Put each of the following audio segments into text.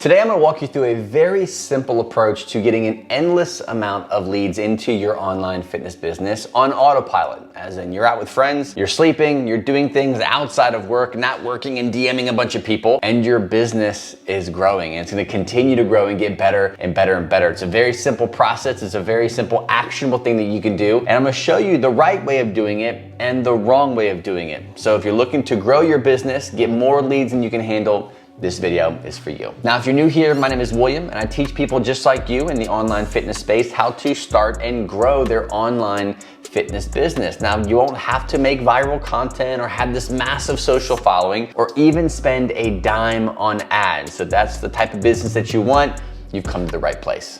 Today I'm gonna walk you through a very simple approach to getting an endless amount of leads into your online fitness business on autopilot. As in, you're out with friends, you're sleeping, you're doing things outside of work, not working and DMing a bunch of people, and your business is growing. And it's gonna continue to grow and get better and better and better. It's a very simple process. It's a very simple, actionable thing that you can do. And I'm gonna show you the right way of doing it and the wrong way of doing it. So if you're looking to grow your business, get more leads than you can handle, this video is for you. Now, if you're new here, my name is William, and I teach people just like you in the online fitness space how to start and grow their online fitness business. Now, you won't have to make viral content or have this massive social following or even spend a dime on ads. So that's the type of business that you want, you've come to the right place.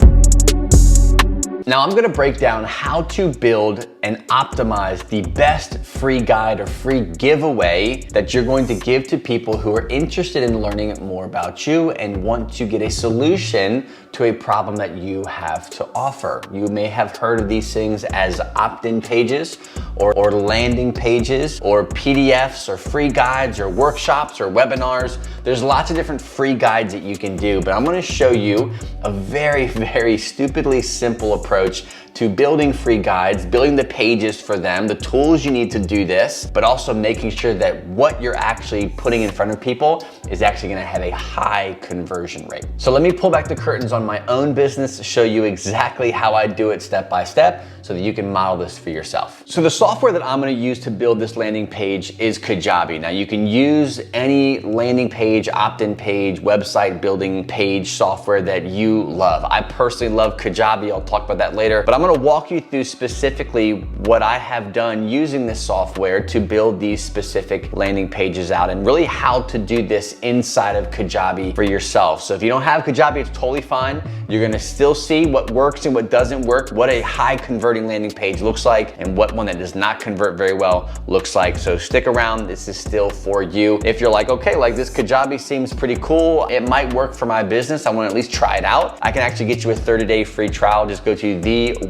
Now I'm gonna break down how to build and optimize the best free guide or free giveaway that you're going to give to people who are interested in learning more about you and want to get a solution to a problem that you have to offer. You may have heard of these things as opt-in pages or landing pages or PDFs or free guides or workshops or webinars. There's lots of different free guides that you can do, but I'm gonna show you a very, very stupidly simple approach to building free guides, building the pages for them, the tools you need to do this, but also making sure that what you're actually putting in front of people is actually gonna have a high conversion rate. So let me pull back the curtains on my own business to show you exactly how I do it step by step so that you can model this for yourself. So the software that I'm gonna use to build this landing page is Kajabi. Now you can use any landing page, opt-in page, website building page software that you love. I personally love Kajabi, I'll talk about that later, but I'm gonna walk you through specifically what I have done using this software to build these specific landing pages out and really how to do this inside of Kajabi for yourself. So if you don't have Kajabi, it's totally fine. You're gonna still see what works and what doesn't work, what a high converting landing page looks like and what one that does not convert very well looks like. So stick around, this is still for you. If you're like, okay, like this Kajabi seems pretty cool, it might work for my business, I wanna at least try it out, I can actually get you a 30-day free trial. Just go to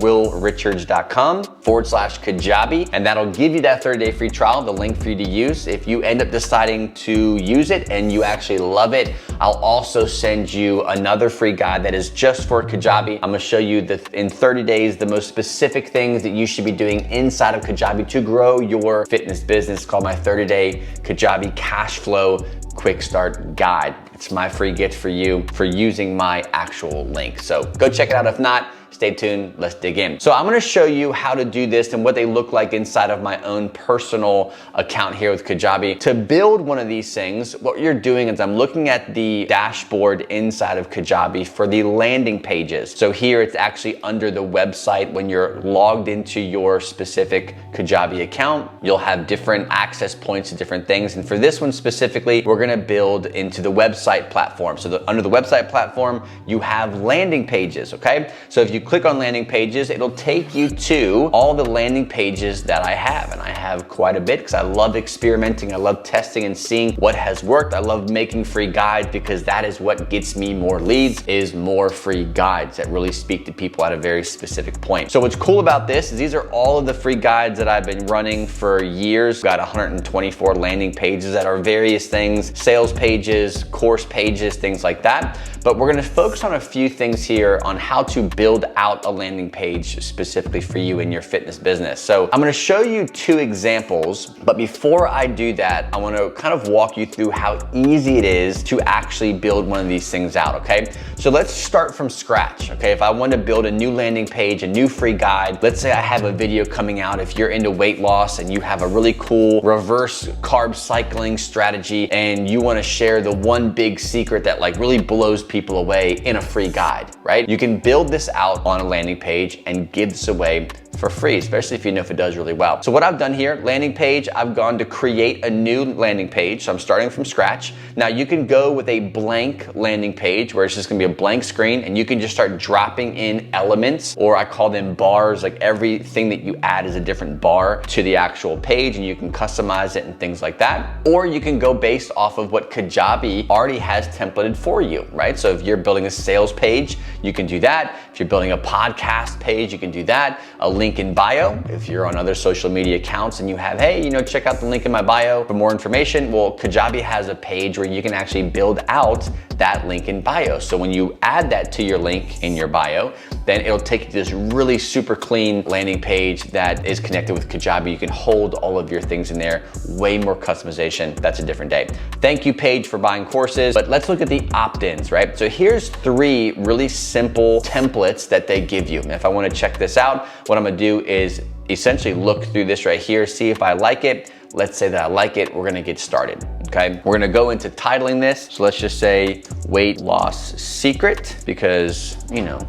willrichards.com/Kajabi and that'll give you that 30-day free trial, the link for you to use. If you end up deciding to use it and you actually love it, I'll also send you another free guide that is just for Kajabi. I'm gonna show you in 30 days the most specific things that you should be doing inside of Kajabi to grow your fitness business. It's called my 30-day Kajabi cash flow quick start guide. It's my free gift for you for using my actual link. So go check it out. If not, stay tuned, let's dig in. So I'm gonna show you how to do this and what they look like inside of my own personal account here with Kajabi. To build one of these things, what you're doing is I'm looking at the dashboard inside of Kajabi for the landing pages. So here it's actually under the website. When you're logged into your specific Kajabi account, you'll have different access points to different things. And for this one specifically, we're gonna build into the website platform. So under the website platform, you have landing pages, okay? So if you click on landing pages, it'll take you to all the landing pages that I have. And I have quite a bit because I love experimenting. I love testing and seeing what has worked. I love making free guides because that is what gets me more leads, is more free guides that really speak to people at a very specific point. So what's cool about this is these are all of the free guides that I've been running for years. We've got 124 landing pages that are various things, sales pages, course pages, things like that. But we're gonna focus on a few things here on how to build out a landing page specifically for you in your fitness business. So I'm gonna show you two examples, but before I do that, I wanna kind of walk you through how easy it is to actually build one of these things out, okay? So let's start from scratch, okay? If I want to build a new landing page, a new free guide, let's say I have a video coming out, if you're into weight loss and you have a really cool reverse carb cycling strategy and you wanna share the one big secret that like really blows people away in a free guide, right? You can build this out on a landing page and give this away for free, especially if you know if it does really well. So what I've done here, landing page, I've gone to create a new landing page. So I'm starting from scratch. Now you can go with a blank landing page where it's just gonna be a blank screen and you can just start dropping in elements, or I call them bars, like everything that you add is a different bar to the actual page and you can customize it and things like that. Or you can go based off of what Kajabi already has templated for you, right? So if you're building a sales page, you can do that. If you're building a podcast page, you can do that. A link link in bio. If you're on other social media accounts and you have, hey, check out the link in my bio for more information. Well, Kajabi has a page where you can actually build out that link in bio. So when you add that to your link in your bio, then it'll take you to this really super clean landing page that is connected with Kajabi. You can hold all of your things in there, way more customization. That's a different day. Thank you page for buying courses, but let's look at the opt-ins, right? So here's 3 really simple templates that they give you. And if I want to check this out, what I'm gonna do is essentially look through this right here, see if I like it. Let's say that I like it, we're gonna get started, okay? We're gonna go into titling this. So let's just say weight loss secret, because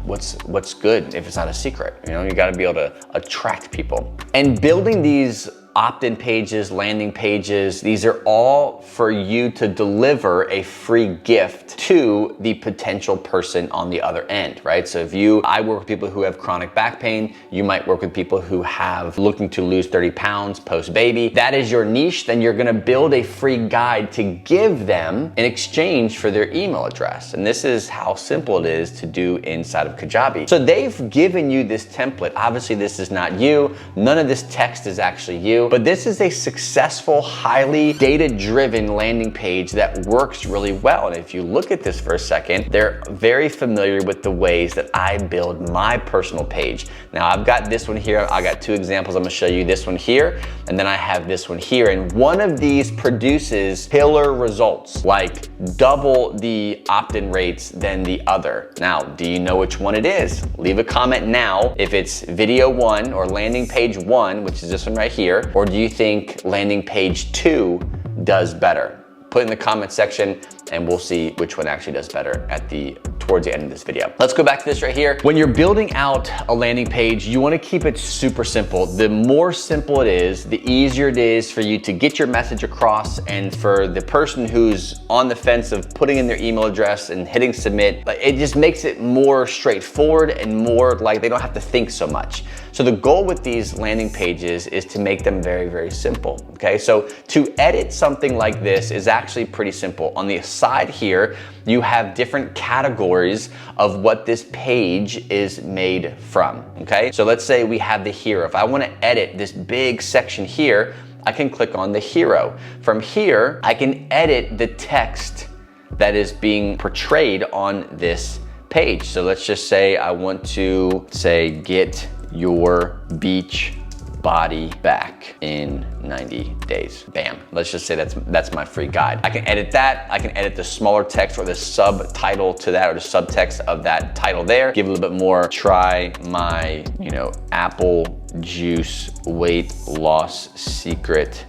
what's good if it's not a secret? You gotta be able to attract people. And building these opt-in pages, landing pages, these are all for you to deliver a free gift to the potential person on the other end, right? So I work with people who have chronic back pain. You might work with people who have looking to lose 30 pounds post-baby. That is your niche. Then you're gonna build a free guide to give them in exchange for their email address. And this is how simple it is to do inside of Kajabi. So they've given you this template. Obviously, this is not you. None of this text is actually you. But this is a successful, highly data-driven landing page that works really well. And if you look at this for a second, they're very familiar with the ways that I build my personal page. Now I've got this one here. I got 2 examples. I'm gonna show you this one here, and then I have this one here. And one of these produces killer results, like double the opt-in rates than the other. Now, do you know which one it is? Leave a comment now if it's video 1 or landing page 1, which is this one right here, or do you think landing page 2 does better? Put in the comment section and we'll see which one actually does better towards the end of this video. Let's go back to this right here. When you're building out a landing page, you wanna keep it super simple. The more simple it is, the easier it is for you to get your message across, and for the person who's on the fence of putting in their email address and hitting submit, it just makes it more straightforward and more like they don't have to think so much. So the goal with these landing pages is to make them very, very simple, okay? So to edit something like this is actually pretty simple. On the side here, you have different categories of what this page is made from, okay? So let's say we have the hero. If I wanna edit this big section here, I can click on the hero. From here, I can edit the text that is being portrayed on this page. So let's just say I want to say, get your beach body back in 90 days. Bam. Let's just say that's my free guide. I can edit that. I can edit the smaller text or the subtitle to that, or the subtext of that title there. Give a little bit more. Try my, apple juice weight loss secret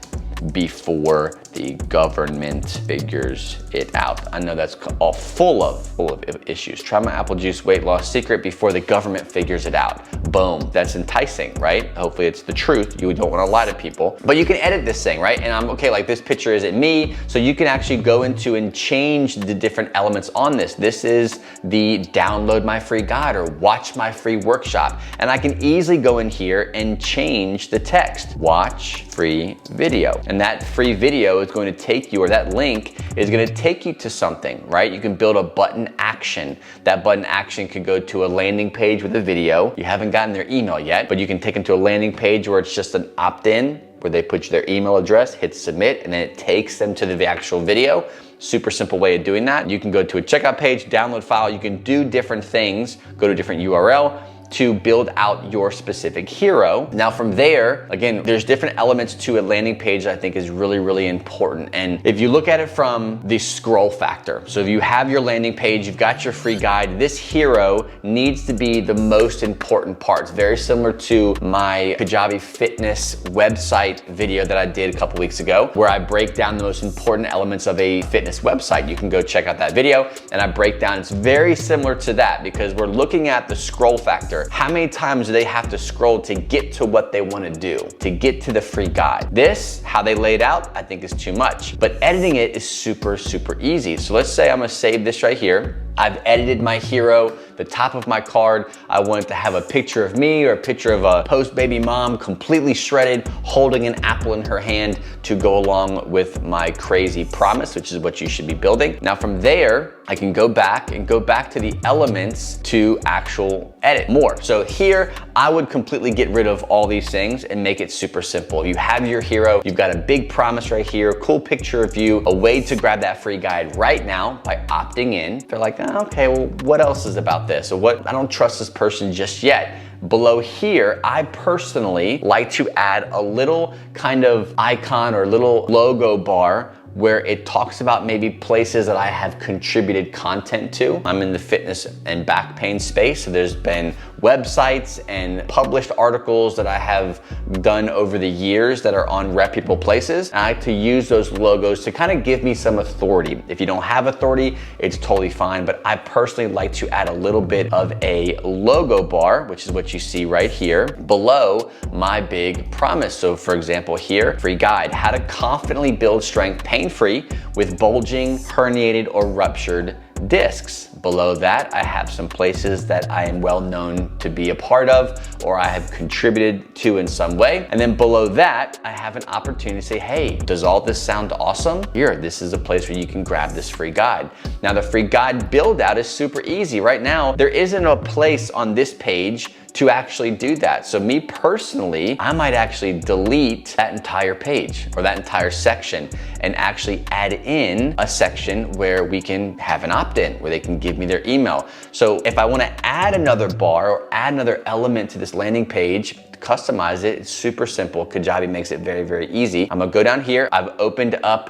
before the government figures it out. I know that's all full of issues. Try my apple juice weight loss secret before the government figures it out. Boom, that's enticing, right? Hopefully it's the truth. You don't wanna lie to people. But you can edit this thing, right? And I'm okay, like this picture isn't me, so you can actually go into and change the different elements on this. This is the download my free guide or watch my free workshop. And I can easily go in here and change the text. Watch free video. And that free video is going to take you, or that link is going to take you to something, right? You can build a button action. That button action could go to a landing page with a video. You haven't gotten their email yet, but you can take them to a landing page where it's just an opt-in, where they put their email address, hit submit, and then it takes them to the actual video. Super simple way of doing that. You can go to a checkout page, download file. You can do different things, go to a different URL to build out your specific hero. Now from there, again, there's different elements to a landing page that I think is really, really important. And if you look at it from the scroll factor, so if you have your landing page, you've got your free guide, this hero needs to be the most important part. It's very similar to my Kajabi fitness website video that I did a couple weeks ago, where I break down the most important elements of a fitness website. You can go check out that video and I break down, it's very similar to that because we're looking at the scroll factor. How many times do they have to scroll to get to what they want to do, to get to the free guide? This, how they laid out, I think is too much, but editing it is super, super easy. So let's say I'm gonna save this right here. I've edited my hero. The top of my card, I wanted to have a picture of me or a picture of a post-baby mom completely shredded, holding an apple in her hand to go along with my crazy promise, which is what you should be building. Now from there, I can go back to the elements to actual edit more. So here, I would completely get rid of all these things and make it super simple. You have your hero, you've got a big promise right here, cool picture of you, a way to grab that free guide right now by opting in. They're like, oh, okay, well, what else is about this? Or what, I don't trust this person just yet. Below here, I personally like to add a little kind of icon or little logo bar where it talks about maybe places that I have contributed content to. I'm in the fitness and back pain space, so there's been websites and published articles that I have done over the years that are on reputable places. And I like to use those logos to kind of give me some authority. If you don't have authority, it's totally fine, but I personally like to add a little bit of a logo bar, which is what you see right here, below my big promise. So for example here, free guide, how to confidently build strength pain-free with bulging, herniated, or ruptured discs. Below that, I have some places that I am well known to be a part of or I have contributed to in some way. And then below that, I have an opportunity to say, hey, does all this sound awesome? Here, this is a place where you can grab this free guide. Now the free guide build out is super easy. Right now, there isn't a place on this page to actually do that. So me personally, I might actually delete that entire page or that entire section and actually add in a section where we can have an opt-in, where they can give me their email. So if I wanna add another bar or add another element to this landing page, customize it, it's super simple. Kajabi makes it very, very easy. I'm gonna go down here. I've opened up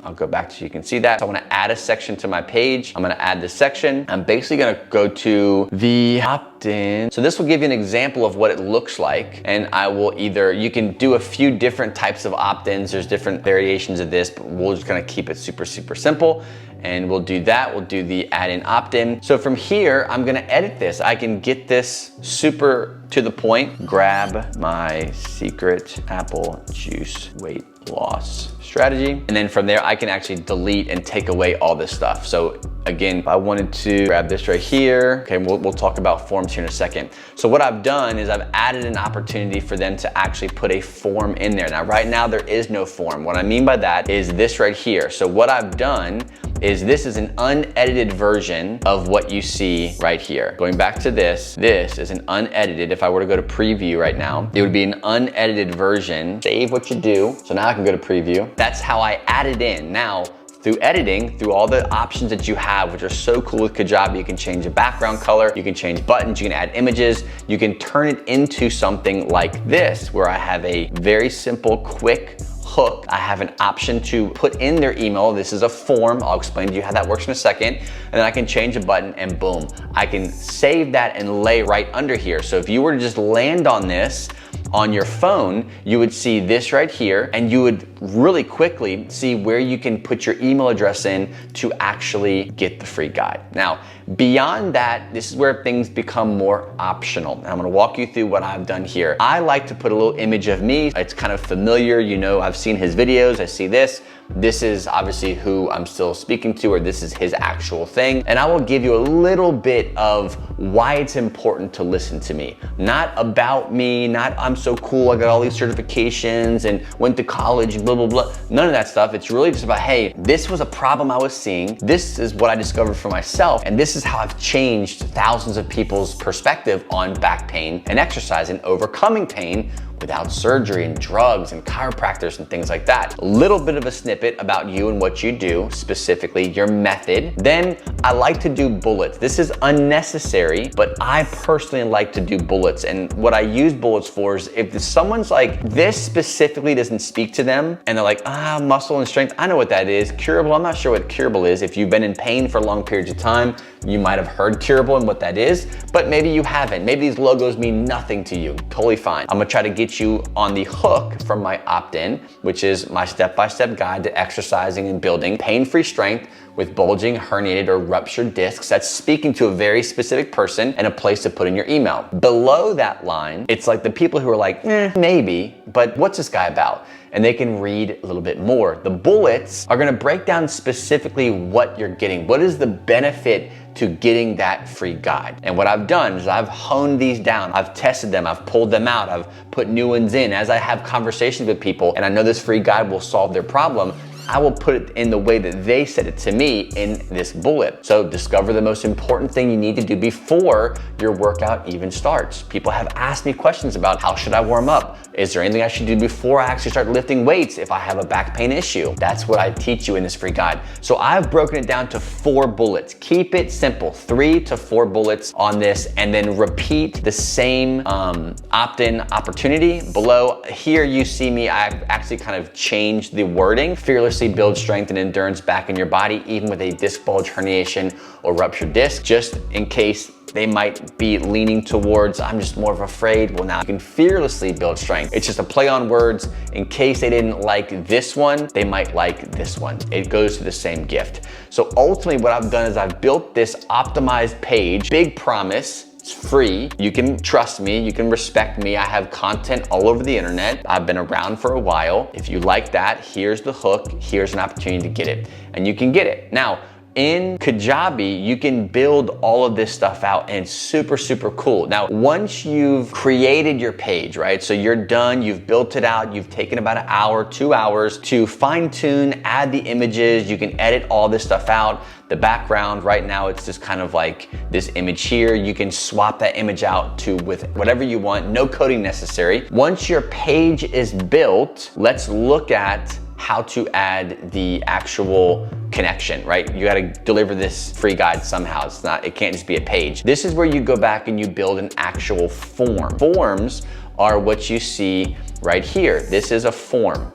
I'll go back so you can see that. So I wanna add a section to my page. I'm gonna add this section. I'm basically gonna go to the opt-in. So this will give you an example of what it looks like. And I will you can do a few different types of opt-ins. There's different variations of this, but we're just gonna keep it super, super simple. And we'll do that. We'll do the add-in opt-in. So from here, I'm gonna edit this. I can get this super to the point. Grab my secret apple juice weight loss strategy. And then from there, I can actually delete and take away all this stuff. So again, if I wanted to grab this right here, okay, we'll talk about forms here in a second. So what I've done is I've added an opportunity for them to actually put a form in there. Now, right now, there is no form. What I mean by that is this right here. So what I've done is this is an unedited version of what you see right here. Going back to this is an unedited. If I were to go to preview right now, it would be an unedited version. Save what you do. So now I can go to preview. That's how I added in. Now, through editing, through all the options that you have, which are so cool with Kajabi, you can change the background color, you can change buttons, you can add images, you can turn it into something like this, where I have a very simple, quick hook. I have an option to put in their email. This is a form. I'll explain to you how that works in a second. And then I can change a button and boom, I can save that and lay right under here. So if you were to just land on this on your phone, you would see this right here and you would really quickly see where you can put your email address in to actually get the free guide. Now, beyond that, this is where things become more optional. And I'm gonna walk you through what I've done here. I like to put a little image of me. It's kind of familiar, you know, I've seen his videos, I see this. This is obviously who I'm still speaking to, or this is his actual thing. And I will give you a little bit of why it's important to listen to me. Not about me, not I'm so cool, I got all these certifications and went to college and blah, blah, blah. None of that stuff. It's really just about, hey, this was a problem I was seeing. This is what I discovered for myself. And this is how I've changed thousands of people's perspective on back pain and exercise and overcoming pain without surgery and drugs and chiropractors and things like that. A little bit of a snippet about you and what you do, specifically your method. Then I like to do bullets. This is unnecessary, but I personally like to do bullets. And what I use bullets for is if someone's like, this specifically doesn't speak to them and they're like, muscle and strength, I know what that is. Curable, I'm not sure what curable is. If you've been in pain for long periods of time, you might have heard curable and what that is, but maybe you haven't. Maybe these logos mean nothing to you. Totally fine. I'm gonna try to get you on the hook from my opt-in, which is my step-by-step guide to exercising and building pain-free strength with bulging, herniated, or ruptured discs. That's speaking to a very specific person and a place to put in your email. Below that line, it's like the people who are like, maybe, but what's this guy about? and they can read a little bit more. The bullets are gonna break down specifically what you're getting. What is the benefit to getting that free guide? And what I've done is I've honed these down. I've tested them, I've pulled them out, I've put new ones in. As I have conversations with people and I know this free guide will solve their problem, I will put it in the way that they said it to me in this bullet. So discover the most important thing you need to do before your workout even starts. People have asked me questions about how should I warm up? Is there anything I should do before I actually start lifting weights if I have a back pain issue? That's what I teach you in this free guide. So I've broken it down to 4 bullets. Keep it simple, 3 to 4 bullets on this, and then repeat the same opt-in opportunity below. Here you see me, I actually kind of changed the wording. Fearlessly build strength and endurance back in your body, even with a disc bulge, herniation, or ruptured disc, just in case they might be leaning towards, I'm just more of afraid. Well, now you can fearlessly build strength. It's just a play on words. In case they didn't like this one, they might like this one. It goes to the same gift. So ultimately what I've done is I've built this optimized page, big promise. It's free. You can trust me, you can respect me. I have content all over the internet. I've been around for a while. If you like that, here's the hook. Here's an opportunity to get it. And you can get it. Now, in Kajabi, you can build all of this stuff out and it's super, super cool. Now, once you've created your page, right? So you're done, you've built it out, you've taken about an hour, 2 hours to fine tune, add the images, you can edit all this stuff out. The background, right now, it's just kind of like this image here. You can swap that image out to with whatever you want, no coding necessary. Once your page is built, let's look at how to add the actual connection, right? You gotta deliver this free guide somehow. It can't just be a page. This is where you go back and you build an actual form. Forms are what you see right here. This is a form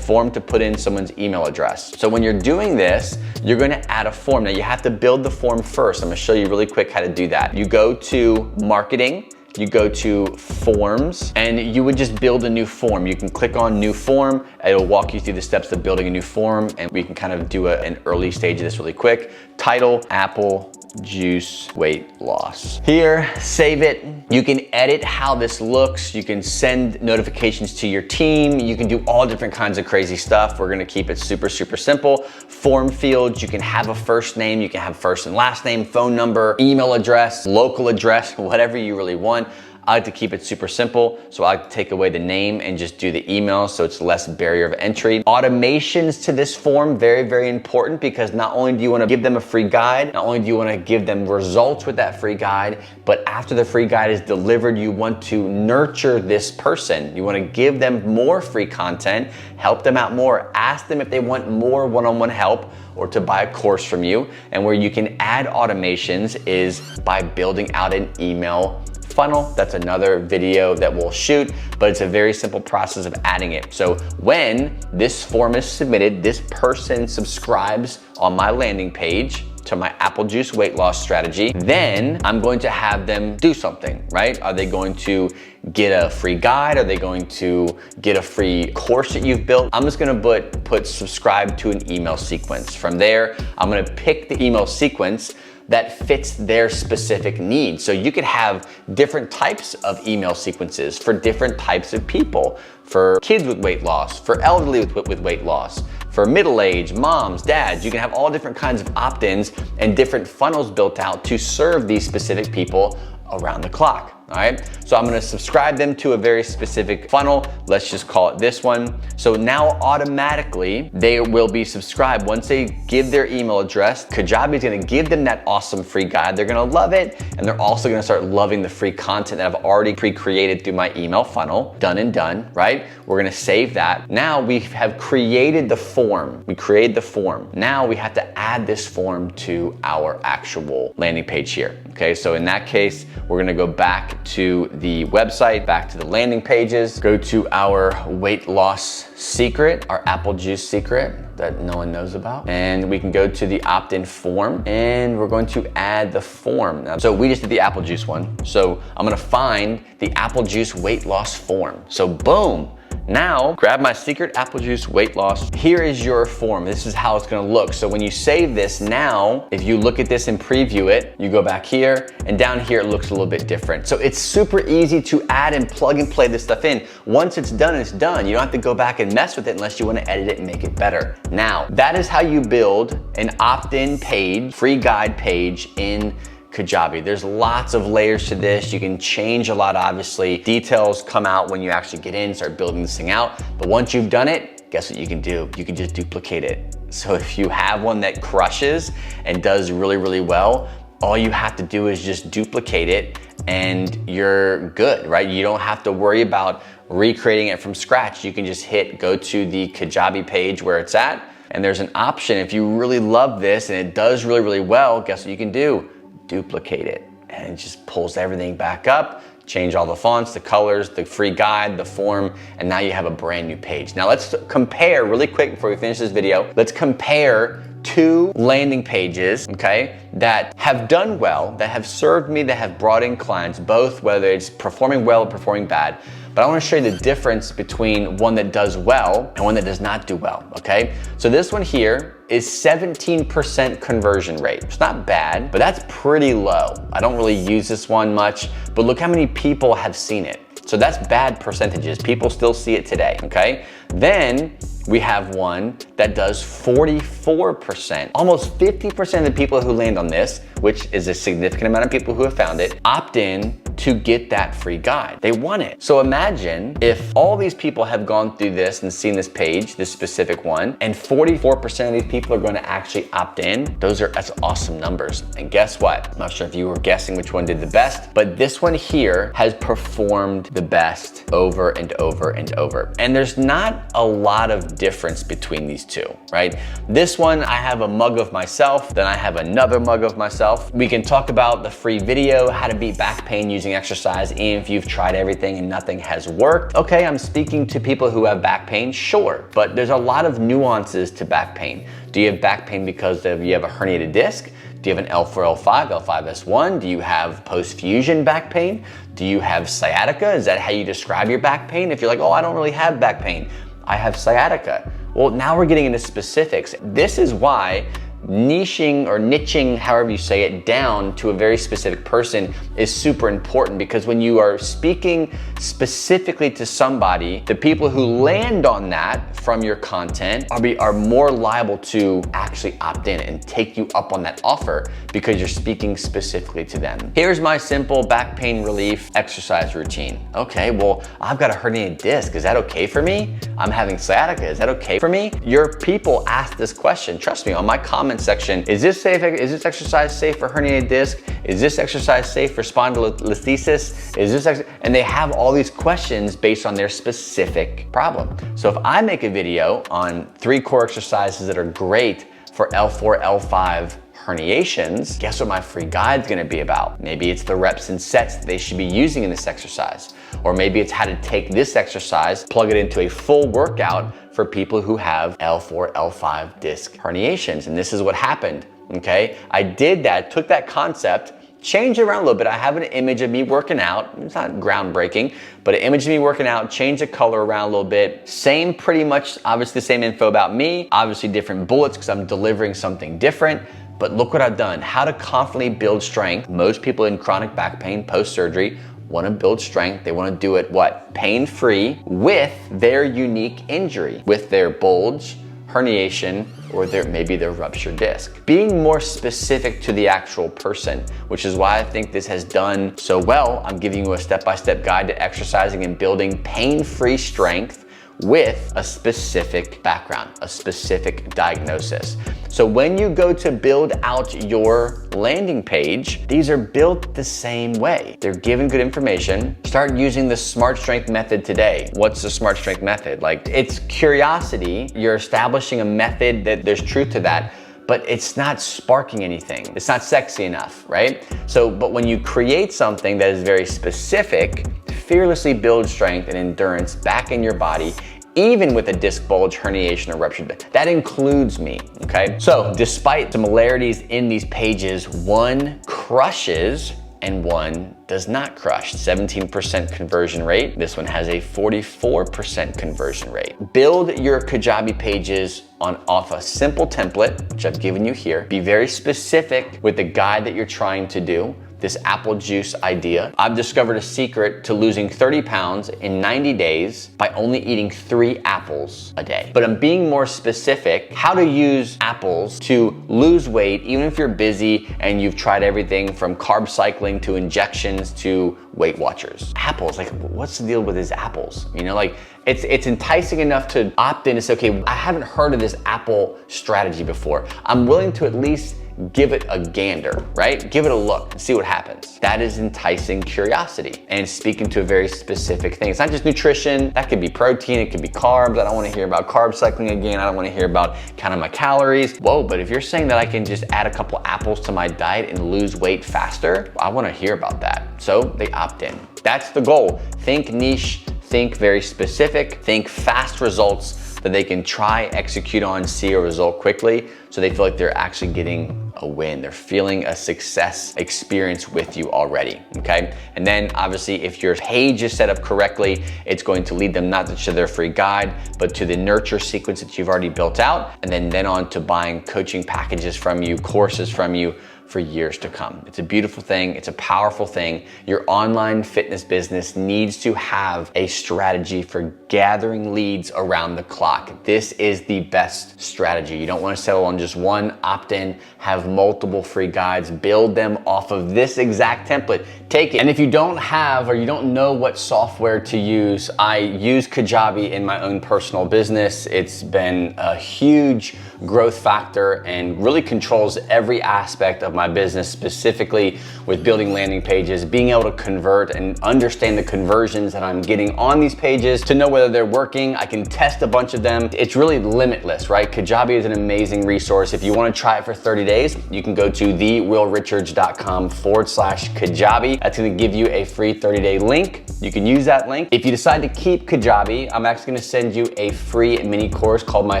to put in someone's email address. So when you're doing this, you're gonna add a form. Now you have to build the form first. I'm gonna show you really quick how to do that. You go to marketing, you go to forms, and you would just build a new form. You can click on new form, it'll walk you through the steps of building a new form, and we can kind of do an early stage of this really quick. Title, apple juice weight loss. Here, save it. You can edit how this looks. You can send notifications to your team. You can do all different kinds of crazy stuff. We're gonna keep it super, super simple. Form fields, you can have a first name, you can have first and last name, phone number, email address, local address, whatever you really want. I like to keep it super simple, so I like to take away the name and just do the email so it's less barrier of entry. Automations to this form, very, very important, because not only do you wanna give them a free guide, not only do you wanna give them results with that free guide, but after the free guide is delivered, you want to nurture this person. You wanna give them more free content, help them out more, ask them if they want more one-on-one help or to buy a course from you. And where you can add automations is by building out an email funnel. That's another video that we'll shoot, but it's a very simple process of adding it. So when this form is submitted, this person subscribes on my landing page to my apple juice weight loss strategy, then I'm going to have them do something, right? Are they going to get a free guide? Are they going to get a free course that you've built? I'm just gonna put subscribe to an email sequence. From there, I'm gonna pick the email sequence that fits their specific needs. So you could have different types of email sequences for different types of people, for kids with weight loss, for elderly with weight loss, for middle-aged, moms, dads. You can have all different kinds of opt-ins and different funnels built out to serve these specific people around the clock. All right, so I'm gonna subscribe them to a very specific funnel. Let's just call it this one. So now automatically they will be subscribed. Once they give their email address, Kajabi is gonna give them that awesome free guide. They're gonna love it, and they're also gonna start loving the free content that I've already pre-created through my email funnel. Done and done, right? We're gonna save that. Now we have created the form. We created the form. Now we have to add this form to our actual landing page here. Okay, so in that case, we're gonna go back to the website, back to the landing pages, go to our weight loss secret, our apple juice secret that no one knows about. And we can go to the opt-in form, and we're going to add the form. So we just did the apple juice one. So I'm gonna find the apple juice weight loss form. So boom. Now, grab my secret apple juice weight loss. Here is your form. This is how it's gonna look. So when you save this now, if you look at this and preview it, you go back here, and down here it looks a little bit different. So it's super easy to add and plug and play this stuff in. Once it's done, it's done. You don't have to go back and mess with it unless you wanna edit it and make it better. Now, that is how you build an opt-in page, free guide page in Kajabi. There's lots of layers to this. You can change a lot, obviously. Details come out when you actually get in, start building this thing out. But once you've done it, guess what you can do? You can just duplicate it. So if you have one that crushes and does really, really well, all you have to do is just duplicate it and you're good, right? You don't have to worry about recreating it from scratch. You can just go to the Kajabi page where it's at, and there's an option. If you really love this and it does really, really well, guess what you can do? Duplicate it, and it just pulls everything back up, change all the fonts, the colors, the free guide, the form, and now you have a brand new page. Now let's compare really quick before we finish this video. Let's compare two landing pages, okay, that have done well, that have served me, that have brought in clients, both whether it's performing well or performing bad. But I wanna show you the difference between one that does well and one that does not do well, okay? So this one here is 17% conversion rate. It's not bad, but that's pretty low. I don't really use this one much, but look how many people have seen it. So that's bad percentages. People still see it today, okay? Then we have one that does 44%. Almost 50% of the people who land on this, which is a significant amount of people who have found it, opt in to get that free guide. They want it. So imagine if all these people have gone through this and seen this page, this specific one, and 44% of these people are going to actually opt in. That's awesome numbers. And guess what? I'm not sure if you were guessing which one did the best, but this one here has performed the best over and over and over. And there's not a lot of difference between these two, right? This one, I have a mug of myself, then I have another mug of myself. We can talk about the free video, how to beat back pain using exercise, even if you've tried everything and nothing has worked. Okay, I'm speaking to people who have back pain, sure, but there's a lot of nuances to back pain. Do you have back pain because you have a herniated disc? Do you have an L4, L5, L5S1? Do you have post-fusion back pain? Do you have sciatica? Is that how you describe your back pain? If you're like, oh, I don't really have back pain, I have sciatica. Well, now we're getting into specifics. This is why niching, however you say it, down to a very specific person is super important, because when you are speaking specifically to somebody, the people who land on that from your content are more liable to actually opt in and take you up on that offer because you're speaking specifically to them. Here's my simple back pain relief exercise routine. Okay, well, I've got a herniated disc. Is that okay for me? I'm having sciatica. Is that okay for me? Your people ask this question. Trust me, on my comment section, is this exercise safe for herniated disc? Is this exercise safe for spondylolisthesis? And they have all these questions based on their specific problem. So if I make a video on 3 core exercises that are great for L4, L5 herniations, guess what my free guide's gonna be about? Maybe it's the reps and sets that they should be using in this exercise. Or maybe it's how to take this exercise, plug it into a full workout for people who have L4, L5 disc herniations. And this is what happened, okay? I did that, took that concept, changed it around a little bit. I have an image of me working out. It's not groundbreaking, but an image of me working out, changed the color around a little bit. Same, pretty much, obviously the same info about me, obviously different bullets because I'm delivering something different. But look what I've done. How to confidently build strength. Most people in chronic back pain post-surgery want to build strength. They want to do it pain-free with their unique injury, with their bulge, herniation, or maybe their ruptured disc. Being more specific to the actual person, which is why I think this has done so well. I'm giving you a step-by-step guide to exercising and building pain-free strength with a specific background, a specific diagnosis. So when you go to build out your landing page, these are built the same way. They're given good information. Start using the Smart Strength method today. What's the Smart Strength method? It's curiosity. You're establishing a method that there's truth to that, but it's not sparking anything. It's not sexy enough, right? But when you create something that is very specific, fearlessly build strength and endurance back in your body, even with a disc bulge, herniation, or ruptured disc. That includes me, okay? So despite similarities in these pages, one crushes and one does not crush. 17% conversion rate. This one has a 44% conversion rate. Build your Kajabi pages off a simple template, which I've given you here. Be very specific with the guide that you're trying to do. This apple juice idea. I've discovered a secret to losing 30 pounds in 90 days by only eating 3 apples a day. But I'm being more specific, how to use apples to lose weight, even if you're busy and you've tried everything from carb cycling to injections to Weight Watchers. Apples, like what's the deal with these apples? You know, like it's enticing enough to opt in and say, okay, I haven't heard of this apple strategy before. I'm willing to at least give it a gander, right? Give it a look and see what happens. That is enticing curiosity and speaking to a very specific thing. It's not just nutrition. That could be protein, it could be carbs. I don't want to hear about carb cycling again. I don't want to hear about counting my calories. Whoa, but if you're saying that I can just add a couple apples to my diet and lose weight faster, I want to hear about that. So they opt in. That's the goal. Think niche, think very specific, think fast results that they can try, execute on, see a result quickly, so they feel like they're actually getting a win. They're feeling a success experience with you already, okay? And then obviously if your page is set up correctly, it's going to lead them not just to their free guide, but to the nurture sequence that you've already built out, and then on to buying coaching packages from you, courses from you, for years to come. It's a beautiful thing. It's a powerful thing. Your online fitness business needs to have a strategy for gathering leads around the clock. This is the best strategy. You don't want to settle on just one opt-in, have multiple free guides, build them off of this exact template. Take it. And if you don't have or you don't know what software to use, I use Kajabi in my own personal business. It's been a huge growth factor and really controls every aspect of my business, specifically with building landing pages, being able to convert and understand the conversions that I'm getting on these pages to know whether they're working. I can test a bunch of them. It's really limitless, right? Kajabi is an amazing resource. If you want to try it for 30 days, you can go to thewillrichards.com/Kajabi. That's going to give you a free 30-day link. You can use that link. If you decide to keep Kajabi, I'm actually going to send you a free mini course called my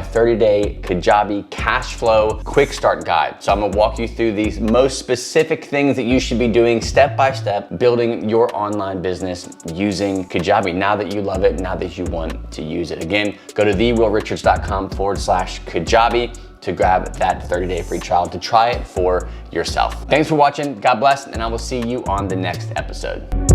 30-day Kajabi cash flow quick start guide. So I'm going to walk you through these most specific things that you should be doing step by step, building your online business using Kajabi now that you love it, now that you want to use it. Again, go to thewillrichards.com/Kajabi to grab that 30-day free trial to try it for yourself. Thanks for watching. God bless, and I will see you on the next episode.